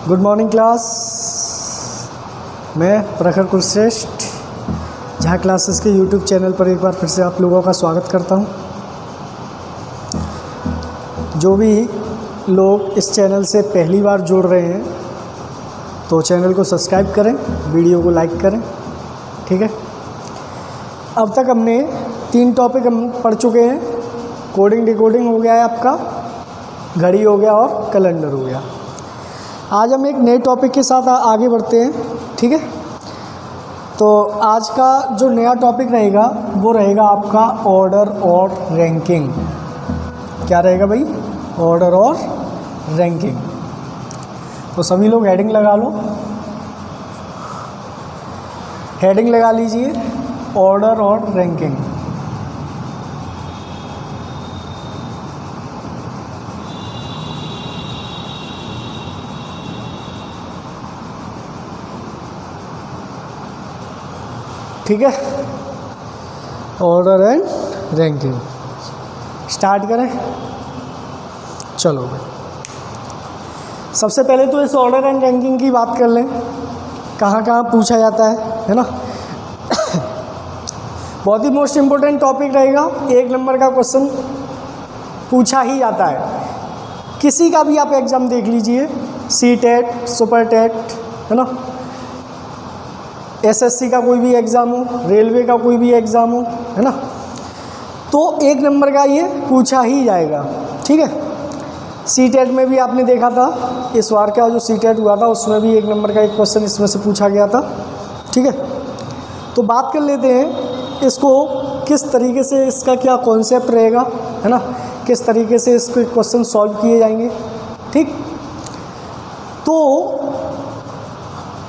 Good morning class. मैं प्रखर कुलश्रेष्ठ जहाँ क्लासेस के यूट्यूब चैनल पर एक बार फिर से आप लोगों का स्वागत करता हूँ। जो भी लोग इस चैनल से पहली बार जुड़ रहे हैं तो चैनल को सब्सक्राइब करें, वीडियो को लाइक करें, ठीक है। अब तक हमने 3 टॉपिक हम पढ़ चुके हैं। कोडिंग डिकोडिंग हो गया है आपका, घड़ी हो गया और कैलेंडर हो गया। आज हम एक नए टॉपिक के साथ आगे बढ़ते हैं, ठीक है। तो आज का जो नया टॉपिक रहेगा वो रहेगा आपका ऑर्डर और रैंकिंग। क्या रहेगा भाई? ऑर्डर और रैंकिंग। तो सभी लोग हेडिंग लगा लो, हेडिंग लगा लीजिए, ऑर्डर और रैंकिंग। ठीक है, ऑर्डर एंड रैंकिंग स्टार्ट करें। चलो भाई, सबसे पहले तो इस ऑर्डर एंड रैंकिंग की बात कर लें। कहाँ कहाँ पूछा जाता है ना। बहुत ही मोस्ट इम्पोर्टेंट टॉपिक रहेगा। 1 नंबर का क्वेश्चन पूछा ही जाता है, किसी का भी आप एग्ज़ाम देख लीजिए, सी-टेट, सुपर टेट, है ना, एसएससी का कोई भी एग्ज़ाम हो, रेलवे का कोई भी एग्ज़ाम हो, है ना, तो 1 नंबर का ये पूछा ही जाएगा, ठीक है। सी-टेट में भी आपने देखा था, इस बार का जो सी-टेट हुआ था उसमें भी 1 नंबर का एक क्वेश्चन इसमें से पूछा गया था, ठीक है। तो बात कर लेते हैं इसको, किस तरीके से इसका क्या कॉन्सेप्ट रहेगा, है ना, किस तरीके से इसके क्वेश्चन सॉल्व किए जाएंगे, ठीक। तो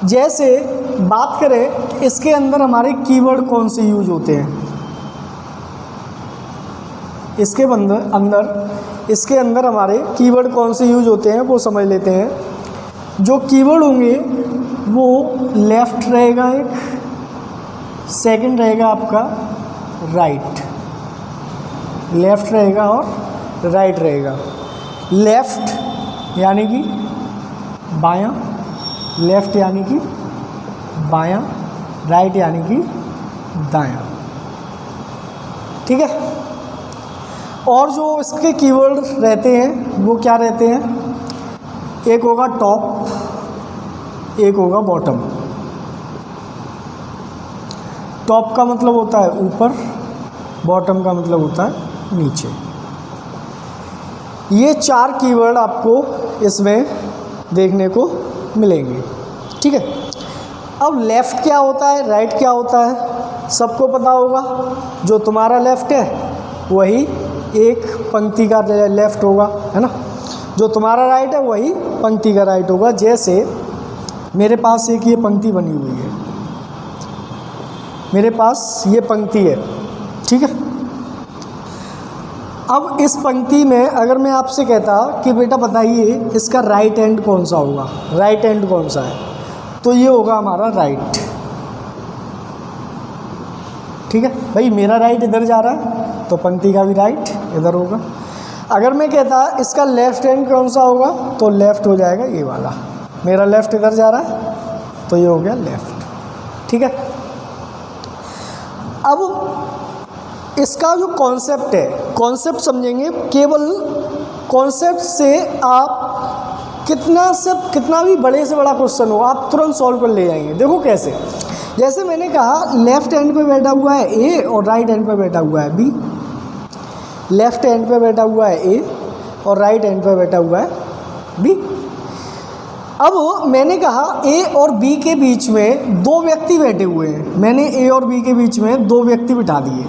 जैसे बात करें, इसके अंदर हमारे कीवर्ड कौन से यूज होते हैं, इसके अंदर हमारे कीवर्ड कौन से यूज होते हैं वो समझ लेते हैं। जो कीवर्ड होंगे वो लेफ़्ट रहेगा, एक सेकंड रहेगा आपका राइट, लेफ़्ट रहेगा और राइट रहेगा। लेफ़्ट यानी कि बायां, लेफ़्ट यानी कि बायां, राइट यानी कि दायां, ठीक है। और जो इसके कीवर्ड रहते हैं वो क्या रहते हैं? एक होगा टॉप, एक होगा बॉटम। टॉप का मतलब होता है ऊपर, बॉटम का मतलब होता है नीचे। ये 4 कीवर्ड आपको इसमें देखने को मिलेंगे, ठीक है। अब लेफ़्ट क्या होता है, राइट क्या होता है, सबको पता होगा। जो तुम्हारा लेफ़्ट है वही एक पंक्ति का लेफ़्ट होगा, है ना। जो तुम्हारा राइट है वही पंक्ति का राइट होगा। जैसे मेरे पास एक ये पंक्ति बनी हुई है, मेरे पास ये पंक्ति है, ठीक है। अब इस पंक्ति में अगर मैं आपसे कहता कि बेटा बताइए इसका राइट एंड कौन सा होगा, राइट एंड कौन सा है, तो ये होगा हमारा राइट, ठीक है भाई। मेरा राइट इधर जा रहा है तो पंक्ति का भी राइट इधर होगा। अगर मैं कहता इसका लेफ़्ट हैंड कौन सा होगा तो लेफ़्ट हो जाएगा ये वाला। मेरा लेफ़्ट इधर जा रहा है तो ये हो गया लेफ़्ट, ठीक है। अब इसका जो कॉन्सेप्ट है, कॉन्सेप्ट समझेंगे। केवल कॉन्सेप्ट से आप कितना भी बड़े से बड़ा क्वेश्चन हो आप तुरंत सॉल्व कर ले जाएंगे। देखो कैसे, जैसे मैंने कहा लेफ़्ट हैंड पे बैठा हुआ है ए और राइट हैंड पे बैठा हुआ है बी। लेफ़्ट हैंड पे बैठा हुआ है ए और राइट हैंड पे बैठा हुआ है बी। अब मैंने कहा ए और बी के बीच में 2 व्यक्ति बैठे हुए हैं। मैंने ए और बी के बीच में 2 व्यक्ति बिठा दिए,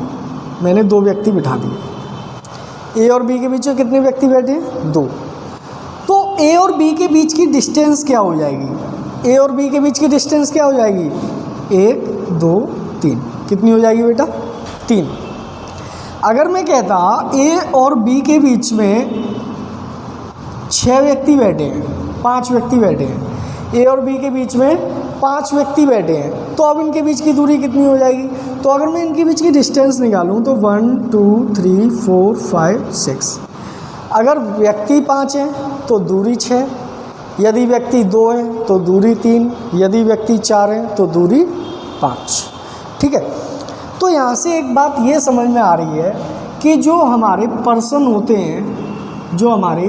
मैंने 2 व्यक्ति बिठा दिए। ए और बी के बीच में कितने व्यक्ति बैठे हैं? 2। तो ए और बी के बीच की डिस्टेंस क्या हो जाएगी? ए और बी के बीच की डिस्टेंस क्या हो जाएगी? 1 2 3। कितनी हो जाएगी बेटा? 3। अगर मैं कहता ए और बी के बीच में 6 व्यक्ति बैठे हैं, 5 व्यक्ति बैठे हैं, ए और बी के बीच में 5 व्यक्ति बैठे हैं, तो अब इनके बीच की दूरी कितनी हो जाएगी? तो अगर मैं इनके बीच की डिस्टेंस निकालूं तो 1 2 3 4 5 6। अगर व्यक्ति 5 हैं तो दूरी 6, यदि व्यक्ति 2 है तो दूरी 3, यदि व्यक्ति 4 है तो दूरी 5। ठीक है, तो यहाँ से एक बात ये समझ में आ रही है कि जो हमारे पर्सन होते हैं, जो हमारे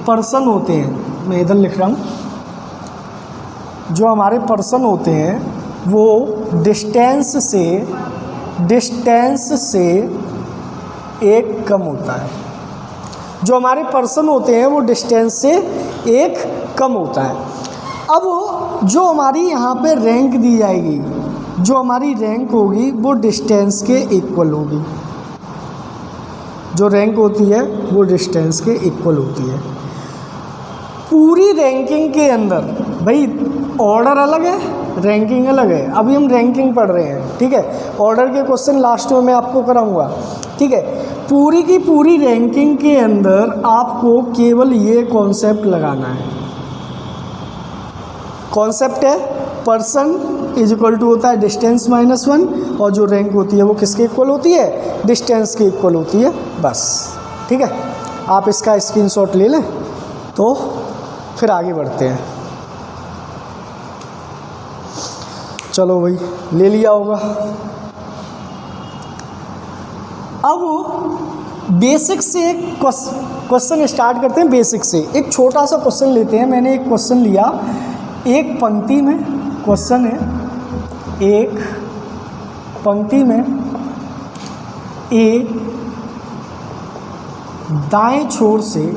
पर्सन होते हैं, मैं इधर लिख रहा हूँ, जो हमारे पर्सन होते हैं वो डिस्टेंस से एक कम होता है। जो हमारे पर्सन होते हैं वो डिस्टेंस से एक कम होता है। अब जो हमारी यहाँ पे रैंक दी जाएगी, जो हमारी रैंक होगी वो डिस्टेंस के इक्वल होगी। जो रैंक होती है वो डिस्टेंस के इक्वल होती है। पूरी रैंकिंग के अंदर भाई ऑर्डर अलग है, रैंकिंग अलग है। अभी हम रैंकिंग पढ़ रहे हैं, ठीक है। ऑर्डर के क्वेश्चन लास्ट में मैं आपको कराऊंगा, ठीक है। पूरी की पूरी रैंकिंग के अंदर आपको केवल ये कॉन्सेप्ट लगाना है। कॉन्सेप्ट है पर्सन इज इक्वल टू होता है डिस्टेंस -1, और जो रैंक होती है वो किसके इक्वल होती है, डिस्टेंस के इक्वल होती है, बस। ठीक है, आप इसका स्क्रीनशॉट ले लें तो फिर आगे बढ़ते हैं। चलो भाई, ले लिया होगा। अब बेसिक से एक क्वेश्चन स्टार्ट करते हैं। बेसिक से एक छोटा सा क्वेश्चन लेते हैं। मैंने एक क्वेश्चन लिया, एक पंक्ति में क्वेश्चन है, एक पंक्ति में ए दाएं छोर से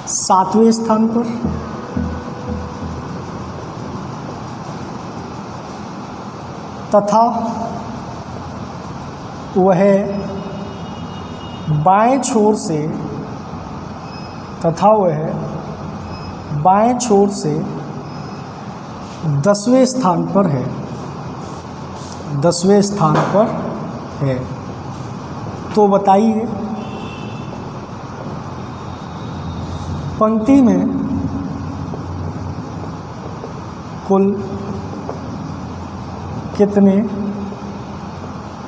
7वें स्थान पर, तथा वह बाएं छोर से, तथा वह बाएं छोर से 10वें स्थान पर है, 10वें स्थान पर है। तो बताइए पंक्ति में कुल कितने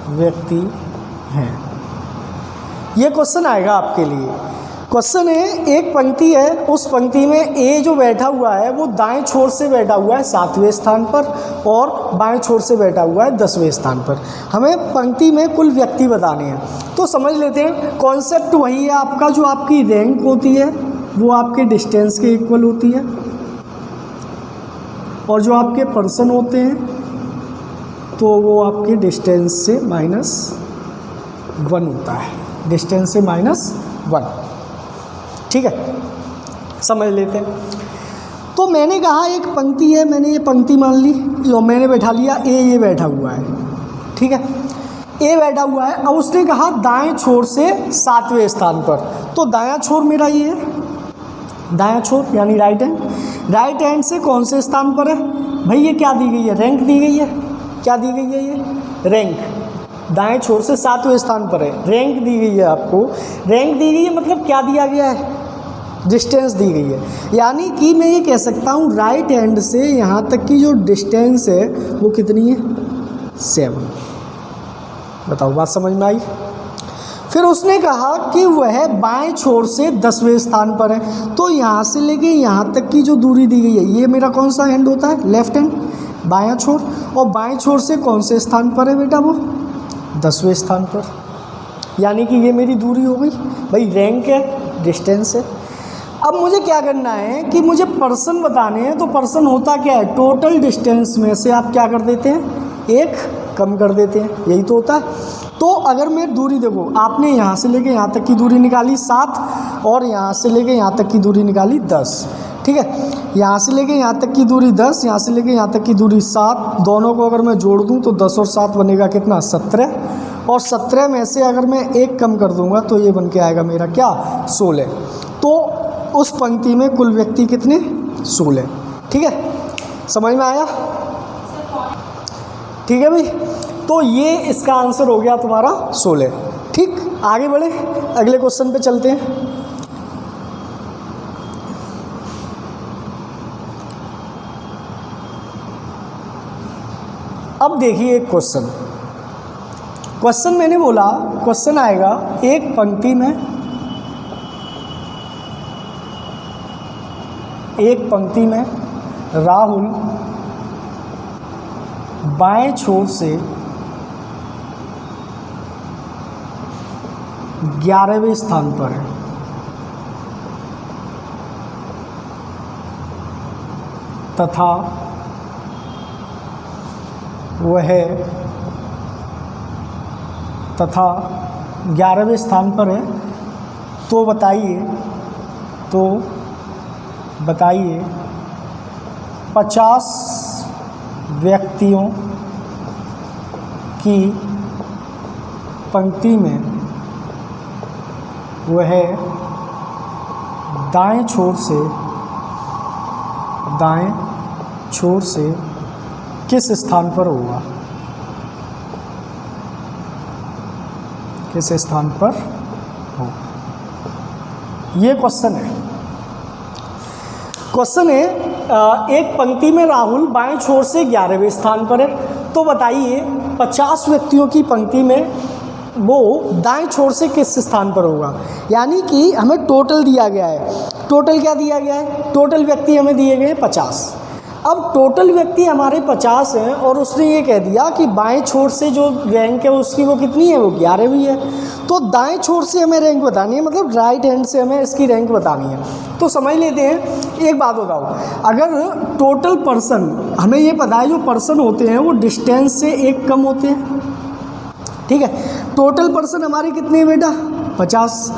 व्यक्ति हैं। ये क्वेश्चन आएगा आपके लिए। क्वेश्चन है, एक पंक्ति है, उस पंक्ति में ए जो बैठा हुआ है वो दाएं छोर से बैठा हुआ है 7वें स्थान पर, और बाएं छोर से बैठा हुआ है 10वें स्थान पर। हमें पंक्ति में कुल व्यक्ति बताने हैं। तो समझ लेते हैं, कॉन्सेप्ट वही है आपका, जो आपकी रैंक होती है वो आपके डिस्टेंस के इक्वल होती है, और जो आपके पर्सन होते हैं तो वो आपके डिस्टेंस से -1 होता है, डिस्टेंस से -1। ठीक है, समझ लेते हैं। तो मैंने कहा एक पंक्ति है, मैंने ये पंक्ति मान ली, और मैंने बैठा लिया ए, ये बैठा हुआ है, ठीक है, ए बैठा हुआ है। अब उसने कहा दाएं छोर से 7वें स्थान पर, तो दायां छोर मेरा ये है, दायां छोर यानी राइट हैंड। राइट हैंड से कौन से स्थान पर है भाई, ये क्या दी गई है, रैंक दी गई है। क्या दी गई है, ये रैंक। दाएं छोर से 7वें स्थान पर है, रैंक दी गई है आपको। रैंक दी गई है मतलब क्या दिया गया है, डिस्टेंस दी गई है। यानी कि मैं ये कह सकता हूँ राइट हैंड से यहाँ तक की जो डिस्टेंस है वो कितनी है, 7। बताओ, बात समझ में आई। फिर उसने कहा कि वह बाएं छोर से 10वें स्थान पर है, तो यहाँ से लेके यहाँ तक की जो दूरी दी गई है, ये मेरा कौन सा हैंड होता है, लेफ्ट हैंड, बायां छोर। और बाएं छोर से कौन से स्थान पर है बेटा, वो 10वें स्थान पर। यानी कि ये मेरी दूरी हो गई भाई, रैंक है, डिस्टेंस है। अब मुझे क्या करना है कि मुझे पर्सन बताने हैं। तो पर्सन होता क्या है, टोटल डिस्टेंस में से आप क्या कर देते हैं, एक कम कर देते हैं, यही तो होता है। तो अगर मैं दूरी देखो, आपने यहाँ से लेके यहाँ तक की दूरी निकाली 7, और यहाँ से लेके यहाँ तक की दूरी निकाली 10, ठीक है। यहाँ से लेके यहाँ तक की दूरी 10, यहाँ से लेके यहाँ तक की दूरी 7, दोनों को अगर मैं जोड़ दूँ तो 10 और 7 बनेगा कितना, 17। और 17 में से अगर मैं एक कम कर दूँगा तो ये बन के आएगा मेरा क्या, 16। तो उस पंक्ति में कुल व्यक्ति कितने, 16। ठीक है, समझ में आया। ठीक है भाई, तो ये इसका आंसर हो गया तुम्हारा 16। ठीक, आगे बढ़े, अगले क्वेश्चन पे चलते हैं। अब देखिए एक क्वेश्चन मैंने बोला, क्वेश्चन आएगा एक पंक्ति में एक पंक्ति में राहुल बाएं छोर से 11वें स्थान पर है, तथा वह 11वें स्थान पर है, तो बताइए 50 व्यक्तियों की पंक्ति में वह दाएं छोर से किस स्थान पर होगा? किस स्थान पर होगा? ये क्वेश्चन है। एक पंक्ति में राहुल बाएं छोर से 11वें स्थान पर है, तो बताइए 50 व्यक्तियों की पंक्ति में वो दाएं छोर से किस स्थान पर होगा? यानी कि हमें टोटल दिया गया है। टोटल क्या दिया गया है? टोटल व्यक्ति हमें दिए गए 50। अब टोटल व्यक्ति हमारे 50 हैं और उसने ये कह दिया कि बाएं छोर से जो रैंक है उसकी वो कितनी है? वो 11वीं है। तो दाएं छोर से हमें रैंक बतानी है, मतलब राइट हैंड से हमें इसकी रैंक बतानी है। तो समझ लेते हैं। एक बात बताओ, अगर टोटल पर्सन, हमें ये पता है जो पर्सन होते हैं वो डिस्टेंस से एक कम होते हैं, ठीक है। टोटल पर्सन हमारे कितने हैं बेटा? 50।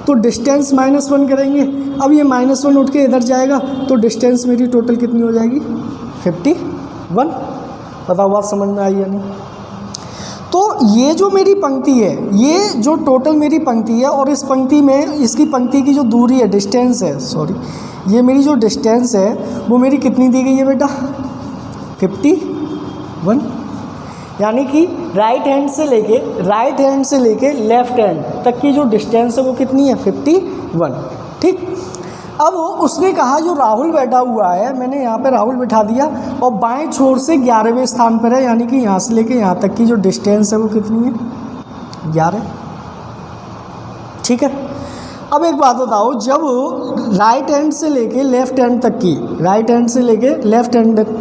तो डिस्टेंस -1 करेंगे। अब ये -1 उठ के इधर जाएगा तो डिस्टेंस मेरी टोटल कितनी हो जाएगी? 51। बताओ बात समझ में आई या नहीं? तो ये जो मेरी पंक्ति है, ये जो टोटल मेरी पंक्ति है, और इस पंक्ति में इसकी पंक्ति की जो दूरी है, डिस्टेंस है, सॉरी, ये मेरी जो डिस्टेंस है वो मेरी कितनी दी गई है बेटा? 51। यानी कि राइट हैंड से लेके लेफ्ट हैंड तक की जो डिस्टेंस है वो कितनी है? 51। ठीक। अब उसने कहा जो राहुल बैठा हुआ है, मैंने यहाँ पे राहुल बिठा दिया, और बाएं छोर से 11वें स्थान पर है, यानी कि यहाँ से लेके यहाँ तक की जो डिस्टेंस है वो कितनी है? 11। ठीक है। अब एक बात बताओ, जब राइट हैंड से लेके लेफ्ट हैंड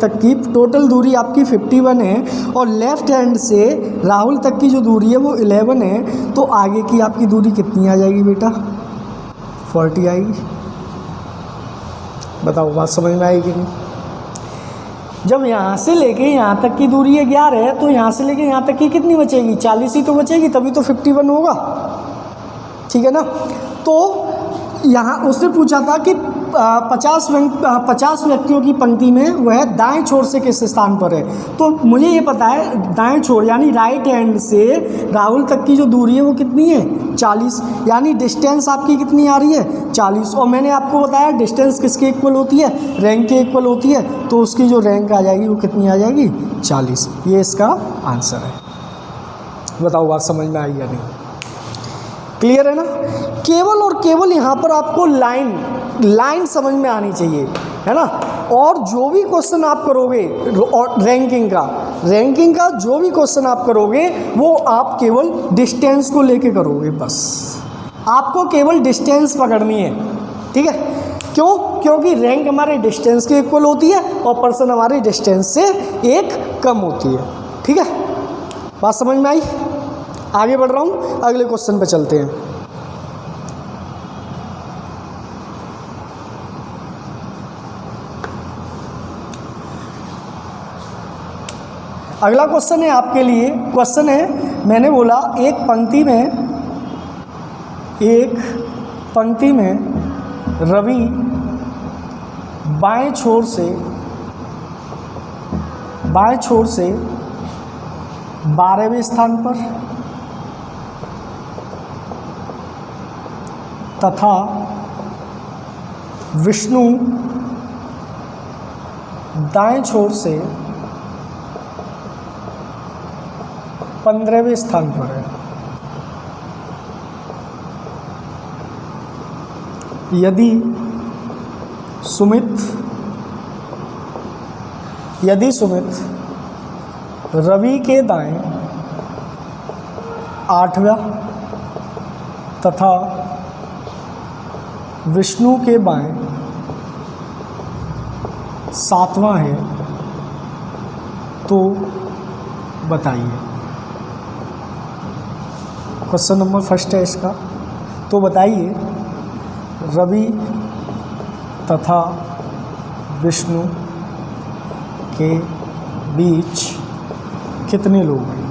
तक की टोटल दूरी आपकी 51 है, और लेफ्ट हैंड से राहुल तक की जो दूरी है वो 11 है, तो आगे की आपकी दूरी कितनी आ जाएगी बेटा? 40 आएगी। बताओ बात समझ में आएगी कि नहीं? जब यहाँ से लेके यहाँ तक की दूरी है 11 है, तो यहाँ से लेके यहाँ तक की कितनी बचेगी? 40 ही तो बचेगी, तभी तो 51 होगा। ठीक है ना? तो यहाँ उसने पूछा था कि 50 व्यक्तियों की पंक्ति में वह दाएं छोर से किस स्थान पर है। तो मुझे ये पता है दाएं छोर यानी राइट हैंड से राहुल तक की जो दूरी है वो कितनी है? 40। यानी डिस्टेंस आपकी कितनी आ रही है? 40। और मैंने आपको बताया डिस्टेंस किसके इक्वल होती है? रैंक के इक्वल होती है। तो उसकी जो रैंक आ जाएगी वो कितनी आ जाएगी? 40। ये इसका आंसर है। बताओ बात समझ में आई या नहीं? क्लियर है ना? केवल और केवल यहाँ पर आपको लाइन समझ में आनी चाहिए, है ना? और जो भी क्वेश्चन आप करोगे रैंकिंग का जो भी क्वेश्चन आप करोगे वो आप केवल डिस्टेंस को लेके करोगे। बस आपको केवल डिस्टेंस पकड़नी है। ठीक है? क्यों? क्योंकि रैंक हमारे डिस्टेंस के इक्वल होती है और पर्सन हमारे डिस्टेंस से एक कम होती है। ठीक है? बात समझ में आई? आगे बढ़ रहा हूँ, अगले क्वेश्चन पे चलते हैं। अगला क्वेश्चन है आपके लिए। क्वेश्चन है, मैंने बोला एक पंक्ति में रवि बाएं छोर से 12वें स्थान पर तथा विष्णु दाएं छोर से 15वें स्थान पर है। यदि सुमित रवि के दाएं 8वां तथा विष्णु के बाएं 7वां है तो बताइए। क्वेश्चन नंबर फर्स्ट है इसका, तो बताइए रवि तथा विष्णु के बीच कितने लोग हैं?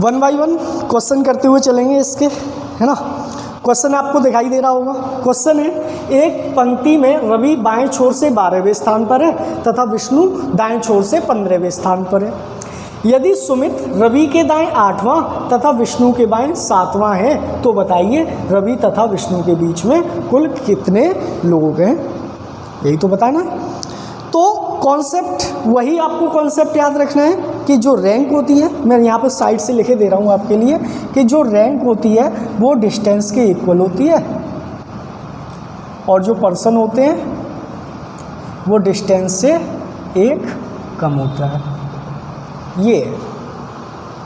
वन बाय वन क्वेश्चन करते हुए चलेंगे इसके, है ना। क्वेश्चन आपको दिखाई दे रहा होगा। क्वेश्चन है, एक पंक्ति में रवि बाएं छोर से 12वें स्थान पर है तथा विष्णु दाएं छोर से 15वें स्थान पर है। यदि सुमित रवि के दाएं 8वां तथा विष्णु के बाएं 7वां है तो बताइए रवि तथा विष्णु के बीच में कुल कितने लोग हैं? यही तो बताना है। तो कॉन्सेप्ट वही, आपको कॉन्सेप्ट याद रखना है कि जो रैंक होती है, मैं यहाँ पर साइड से लिखे दे रहा हूँ आपके लिए, कि जो रैंक होती है वो डिस्टेंस के इक्वल होती है और जो पर्सन होते हैं वो डिस्टेंस से एक कम होता है। ये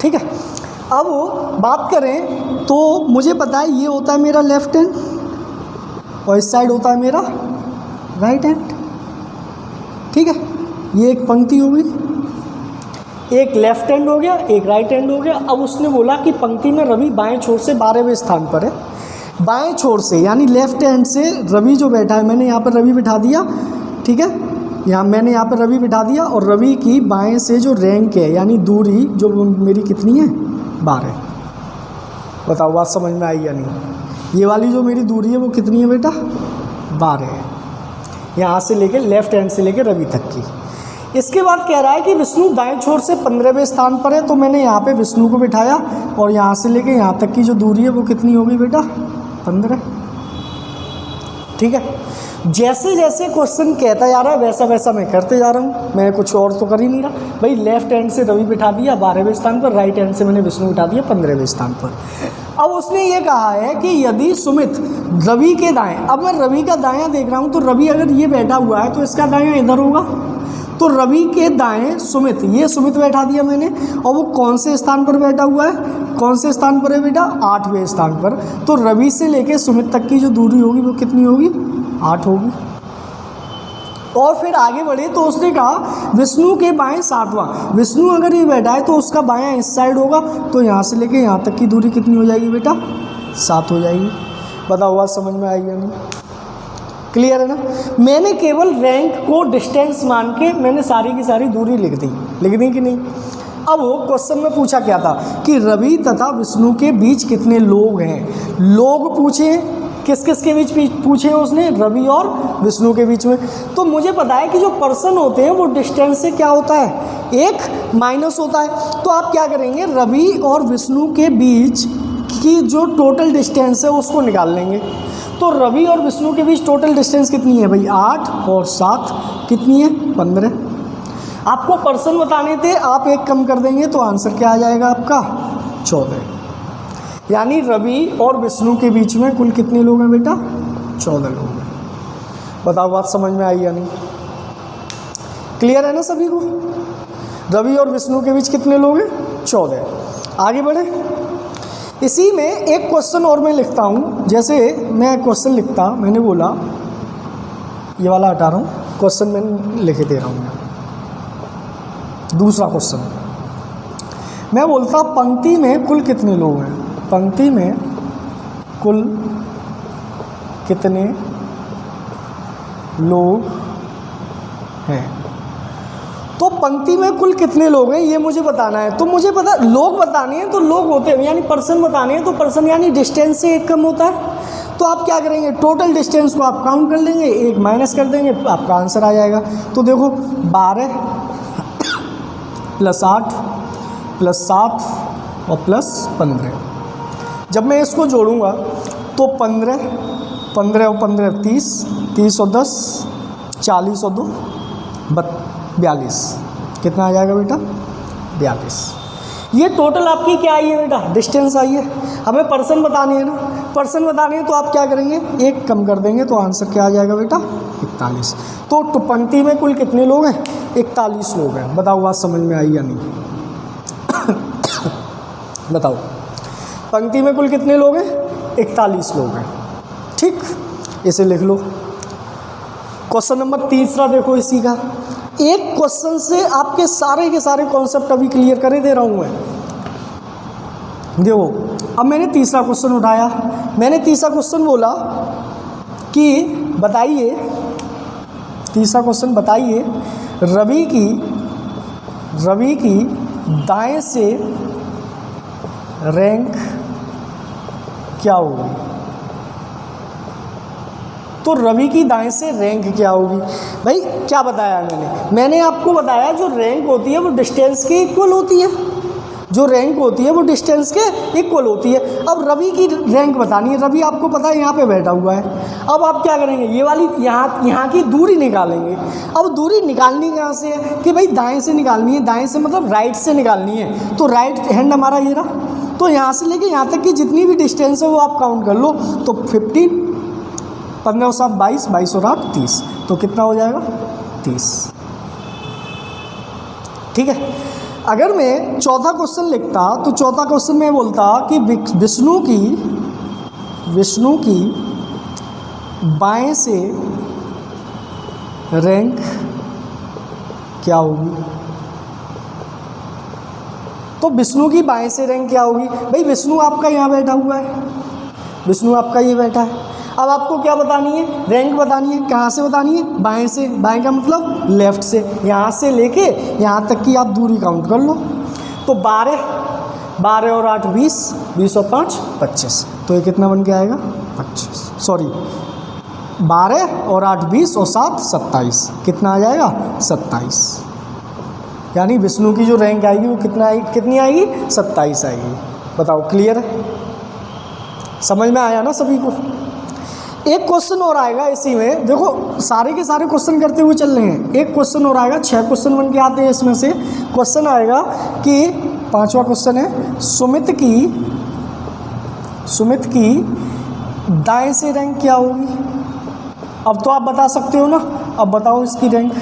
ठीक है। अब बात करें तो मुझे पता है ये होता है मेरा लेफ्ट हैंड और इस साइड होता है मेरा राइट हैंड। ठीक है, ये एक पंक्ति हो गई, एक लेफ्ट हैंड हो गया, एक राइट हैंड हो गया। अब उसने बोला कि पंक्ति में रवि बाएं छोर से 12वें स्थान पर है। बाएं छोर से यानी लेफ्ट हैंड से रवि जो बैठा है, मैंने यहाँ पर रवि बिठा दिया, ठीक है, यहाँ मैंने यहाँ पर रवि बिठा दिया और रवि की बाएं से जो रैंक है यानी दूरी जो मेरी कितनी है 12। बताओ बात समझ में आई या नहीं? ये वाली जो मेरी दूरी है वो कितनी है बेटा? 12 है, यहाँ से लेके लेफ्ट हैंड से लेके रवि तक की। इसके बाद कह रहा है कि विष्णु दाएं छोर से 15वें स्थान पर है, तो मैंने यहाँ पे विष्णु को बिठाया और यहाँ से लेके यहाँ तक की जो दूरी है वो कितनी होगी बेटा? 15। ठीक है, जैसे जैसे क्वेश्चन कहता जा रहा है वैसा वैसा मैं करते जा रहा हूँ, मैं कुछ और तो कर ही नहीं रहा भाई। लेफ्ट हैंड से रवि बिठा दिया 12वें स्थान पर, राइट हैंड से मैंने विष्णु बिठा दिया 15वें स्थान पर। अब उसने ये कहा है कि यदि सुमित रवि के दाएं, अब मैं रवि का दायां देख रहा हूँ तो रवि अगर ये बैठा हुआ है तो इसका दायां इधर होगा, तो रवि के दाएं सुमित, ये सुमित बैठा दिया मैंने, और वो कौन से स्थान पर बैठा हुआ है? कौन से स्थान पर है बेटा? 8वें स्थान पर। तो रवि से लेके सुमित तक की जो दूरी होगी वो कितनी होगी? 8 होगी। और फिर आगे बढ़े तो उसने कहा विष्णु के बाएं 7वां, विष्णु अगर ये बैठा है तो उसका बायां इस साइड होगा, तो यहाँ से लेके यहाँ तक की दूरी कितनी हो जाएगी बेटा? 7 हो जाएगी। बताओ बात समझ में आएगी या नहीं? क्लियर है ना? मैंने केवल रैंक को डिस्टेंस मान के मैंने सारी की सारी दूरी लिख दी कि नहीं? अब वो क्वेश्चन में पूछा क्या था कि रवि तथा विष्णु के बीच कितने लोग हैं। लोग पूछे, किस किस के बीच पूछे उसने? रवि और विष्णु के बीच में। तो मुझे पता है कि जो पर्सन होते हैं वो डिस्टेंस से क्या होता है? एक माइनस होता है। तो आप क्या करेंगे? रवि और विष्णु के बीच की जो टोटल डिस्टेंस है उसको निकाल लेंगे। तो रवि और विष्णु के बीच टोटल डिस्टेंस कितनी है भाई? 8 और 7 कितनी है? 15। आपको पर्सन बताने थे, आप एक कम कर देंगे तो आंसर क्या आ जाएगा आपका? 14। यानी रवि और विष्णु के बीच में कुल कितने लोग हैं बेटा? 14 लोग हैं। बताओ बात समझ में आई या नहीं? क्लियर है ना सभी को? रवि और विष्णु के बीच कितने लोग हैं? 14। आगे बढ़े। इसी में एक क्वेश्चन और मैं लिखता हूँ। जैसे मैं क्वेश्चन लिखता, मैंने बोला ये वाला हटा रहा हूँ, क्वेश्चन मैं लिख दे रहा हूँ। दूसरा क्वेश्चन मैं बोलता पंक्ति में कुल कितने लोग हैं? पंक्ति में कुल कितने लोग हैं? तो पंक्ति में कुल कितने लोग हैं ये मुझे बताना है। तो मुझे पता, लोग बताने हैं तो लोग होते हैं, यानी पर्सन बताने हैं तो पर्सन यानी डिस्टेंस से एक कम होता है। तो आप क्या करेंगे? टोटल डिस्टेंस को आप काउंट कर लेंगे, एक माइनस कर देंगे, आपका आंसर आ जाएगा। तो देखो 12 + 8 + 7 और +15। जब मैं इसको जोड़ूंगा तो 15 और 15 30, 30 और 10 40 और 2 42। कितना आ जाएगा बेटा? 42। ये टोटल आपकी क्या आई है बेटा? डिस्टेंस आई है। हमें पर्सन बतानी है ना, पर्सन बतानी है तो आप क्या करेंगे? एक कम कर देंगे तो आंसर क्या आ जाएगा बेटा? 41। तो पंक्ति में कुल कितने लोग हैं? 41 लोग हैं। बताओ बात समझ में आई या नहीं? बताओ पंक्ति में कुल कितने लोग हैं? 41 लोग हैं। ठीक, इसे लिख लो। क्वेश्चन नंबर तीसरा देखो इसी का। एक क्वेश्चन से आपके सारे के सारे कॉन्सेप्ट अभी क्लियर करे दे रहा हूँ मैं। देखो, अब मैंने तीसरा क्वेश्चन उठाया। मैंने तीसरा क्वेश्चन बोला कि बताइए, तीसरा क्वेश्चन बताइए, रवि की दाएं से रैंक क्या होगी। तो रवि की दाएं से रैंक क्या होगी। भाई क्या बताया मैंने आपको बताया जो रैंक होती है वो डिस्टेंस के इक्वल होती है। जो रैंक होती है वो डिस्टेंस के इक्वल होती है। अब रवि की रैंक बतानी है। रवि आपको पता है यहाँ पे बैठा हुआ है। अब आप क्या करेंगे, ये वाली यहाँ की दूरी निकालेंगे। अब दूरी निकालनी कहाँ से है कि भाई दाएं से निकालनी है। दाएं से मतलब राइट से निकालनी है। तो राइट हैंड हमारा ये रहा। तो यहाँ से लेके यहाँ तक की जितनी भी डिस्टेंस है वो आप काउंट कर लो। तो 15, 15 और 7 22, 22 और 8 30। तो कितना हो जाएगा 30। ठीक है। अगर मैं चौथा क्वेश्चन लिखता तो चौथा क्वेश्चन में बोलता कि विष्णु की बाएं से रैंक क्या होगी। तो विष्णु की बाएं से रैंक क्या होगी। भाई विष्णु आपका यहाँ बैठा हुआ है, विष्णु आपका ये बैठा है। अब आपको क्या बतानी है, रैंक बतानी है। कहाँ से बतानी है, बाएं से। बाएं का मतलब लेफ़्ट से। यहाँ से लेके यहाँ तक की आप दूरी काउंट कर लो। तो 12 और 8 20, 20 और 5 25। तो ये कितना बन के आएगा 25, सॉरी 12 और 8 20 और 7 27। कितना आ जाएगा 27। यानी विष्णु की जो रैंक आएगी वो कितनी आएगी 27 आएगी। बताओ, क्लियर है, समझ में आया ना सभी को। एक क्वेश्चन और आएगा इसी में। देखो सारे के सारे क्वेश्चन करते हुए चल रहे हैं। एक क्वेश्चन और आएगा, 6 क्वेश्चन बन के आते हैं इसमें से। क्वेश्चन आएगा कि 5वां क्वेश्चन है, सुमित की दाएं से रैंक क्या होगी। अब तो आप बता सकते हो ना। अब बताओ इसकी रैंक।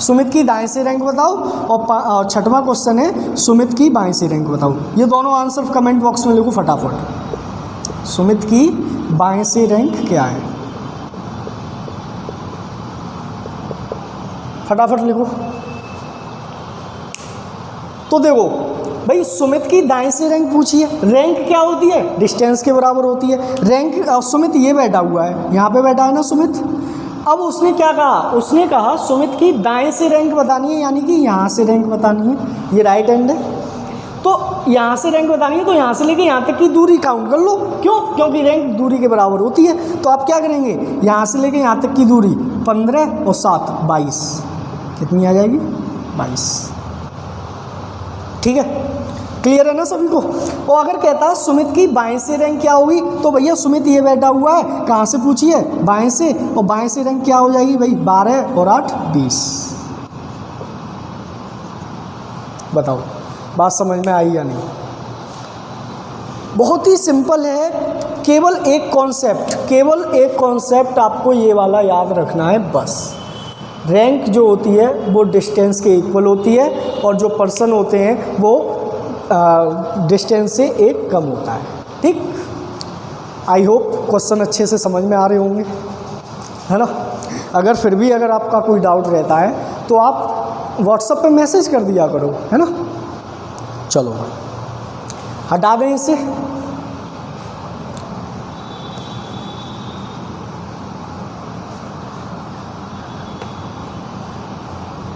सुमित की दाएं से रैंक बताओ। और 6वां क्वेश्चन है, सुमित की बाएं से रैंक बताओ। ये दोनों आंसर कमेंट बॉक्स में लिखो फटाफट। सुमित की बाएं से रैंक क्या है, फटाफट लिखो। तो देखो भाई, सुमित की दाएं से रैंक पूछी है। रैंक क्या होती है, डिस्टेंस के बराबर होती है। रैंक सुमित ये बैठा हुआ है, यहाँ पे बैठा है ना सुमित। अब उसने क्या कहा, उसने कहा सुमित की दाएं से रैंक बतानी है, यानी कि यहाँ से रैंक बतानी है। ये राइट हैंड है, तो यहाँ से रैंक बतानी है। तो यहाँ से लेके यहाँ तक की दूरी काउंट कर लो। क्यों, क्योंकि रैंक दूरी के बराबर होती है। तो आप क्या करेंगे, यहाँ से लेके यहाँ तक की दूरी 15 और 7 22। कितनी आ जाएगी 22। ठीक है, क्लियर है ना सभी को। और अगर कहता है सुमित की बाएं से रैंक क्या होगी, तो भैया सुमित ये बैठा हुआ है, कहाँ से पूछी है, बाएं से। और बाएं से रैंक क्या हो जाएगी भाई, 12 और 8 20। बताओ बात समझ में आई या नहीं। बहुत ही सिंपल है। केवल एक कॉन्सेप्ट आपको ये वाला याद रखना है बस। रैंक जो होती है वो डिस्टेंस के इक्वल होती है, और जो पर्सन होते हैं वो डिस्टेंस से एक कम होता है। ठीक, आई होप क्वेश्चन अच्छे से समझ में आ रहे होंगे, है ना। अगर फिर भी अगर आपका कोई डाउट रहता है तो आप व्हाट्सएप पे मैसेज कर दिया करो, है ना। चलो हटा दें इसे।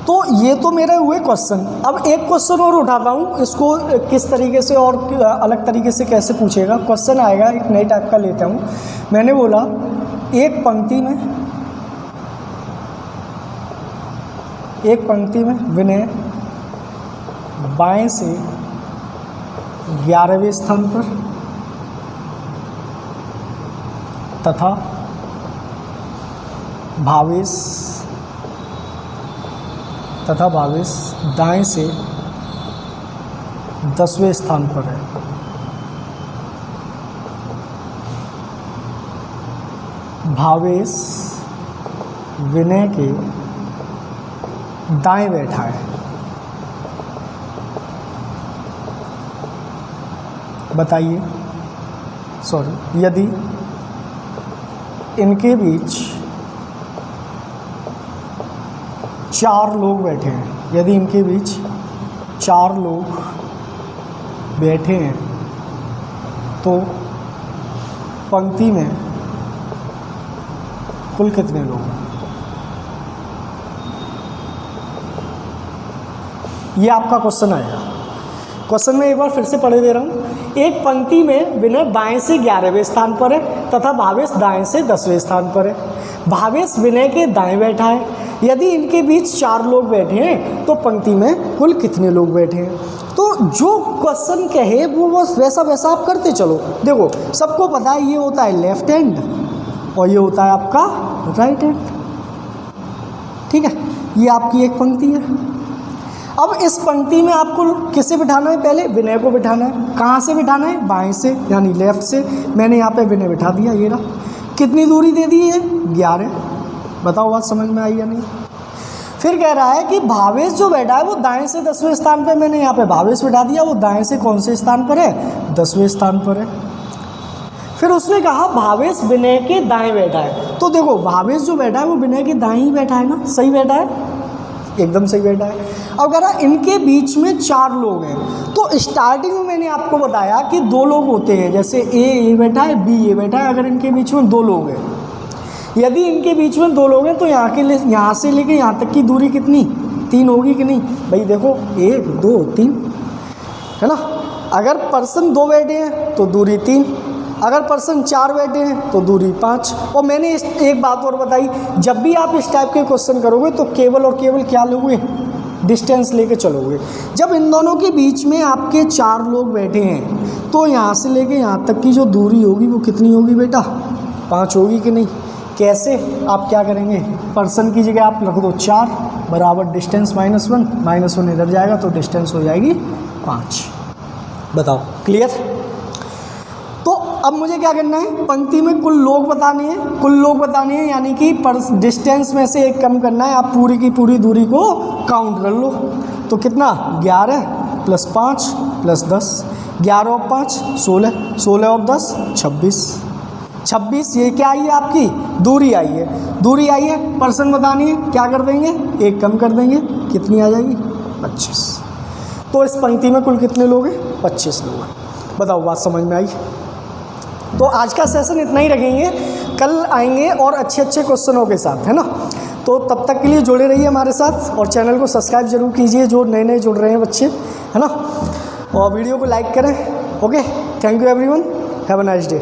तो ये तो मेरे हुए क्वेश्चन। अब एक क्वेश्चन और उठाता हूँ, इसको किस तरीके से और अलग तरीके से कैसे पूछेगा। क्वेश्चन आएगा एक नई टाइप का लेता हूँ। मैंने बोला एक पंक्ति में विनय बाएं से 11वें स्थान पर तथा भावेश दाएं से 10वें स्थान पर है। भावेश विनय के दाएं बैठा है। बताइए सॉरी, यदि इनके बीच 4 लोग बैठे हैं, यदि इनके बीच 4 लोग बैठे हैं तो पंक्ति में कुल कितने लोग हैं? ये आपका क्वेश्चन आएगा। क्वेश्चन में एक बार फिर से पढ़े दे रहा हूँ। एक पंक्ति में विनय बाएं से 11वें स्थान पर है तथा भावेश दाएं से 10वें स्थान पर है। भावेश विनय के दाएं बैठा है। यदि इनके बीच 4 लोग बैठे हैं तो पंक्ति में कुल कितने लोग बैठे हैं? तो जो क्वेश्चन कहे वो बस वैसा वैसा आप करते चलो। देखो सबको पता है ये होता है लेफ्ट हैंड और ये होता है आपका राइट हैंड। ठीक है, ये आपकी एक पंक्ति है। अब इस पंक्ति में आपको किसे बिठाना है? पहले विनय को बिठाना है। कहाँ से बिठाना है? बाएं से, यानी लेफ्ट से। मैंने यहाँ पे विनय बिठा दिया, ये रहा। कितनी दूरी दे दी है? 11। बताओ बात समझ में आई या नहीं? फिर कह रहा है कि भावेश जो बैठा है वो दाएं से 10वें स्थान पे, मैंने यहाँ पे भावेश बिठा दिया, वो दाएं से कौन से स्थान पर है? 10वें स्थान पर है। फिर उसने कहा भावेश विनय के दाएं बैठा है। तो देखो भावेश जो बैठा है वो विनय के दाएं ही बैठा है ना? सही बैठा है, एकदम सही बैठा है। अब अगर इनके बीच में 4 लोग हैं तो स्टार्टिंग में मैंने आपको बताया कि 2 लोग होते हैं, जैसे ए बैठा है, बी ये बैठा है। अगर इनके बीच में 2 लोग हैं, यदि इनके बीच में 2 लोग हैं तो यहाँ से लेके यहाँ तक की दूरी कितनी? 3 होगी कि नहीं भाई? देखो 1 2 3 है ना। अगर पर्सन 2 बैठे हैं तो दूरी 3, अगर पर्सन 4 बैठे हैं तो दूरी 5। और मैंने एक बात और बताई, जब भी आप इस टाइप के क्वेश्चन करोगे तो केवल और केवल क्या लोगे? डिस्टेंस लेके चलोगे। जब इन दोनों के बीच में आपके 4 लोग बैठे हैं तो यहाँ से लेके यहाँ तक की जो दूरी होगी वो कितनी होगी बेटा? 5 होगी कि नहीं? कैसे? आप क्या करेंगे? पर्सन की जगह आप रख दो 4 बराबर डिस्टेंस -1 इधर जाएगा तो डिस्टेंस हो जाएगी 5। बताओ क्लियर? तो अब मुझे क्या करना है? पंक्ति में कुल लोग बताने हैं, कुल लोग बताने हैं, यानी कि डिस्टेंस में से एक कम करना है। आप पूरी की पूरी दूरी को काउंट कर लो। तो कितना? 11 + 5 + 10, 11 और 5 16, 16 और 10 26, 26 ये क्या आई है? आपकी दूरी आई है। दूरी आई है, पर्सन बतानी है, क्या कर देंगे? एक कम कर देंगे, कितनी आ जाएगी? 25। तो इस पंक्ति में कुल कितने लोग हैं? 25 लोग हैं। बताओ बात समझ में आई? तो आज का सेशन इतना ही रखेंगे, कल आएंगे और अच्छे अच्छे क्वेश्चनों के साथ, है ना। तो तब तक के लिए जुड़े रहिए हमारे साथ और चैनल को सब्सक्राइब जरूर कीजिए जो नए नए जुड़ रहे हैं बच्चे, है ना। और वीडियो को लाइक करें। Okay, thank you everyone, have a nice day.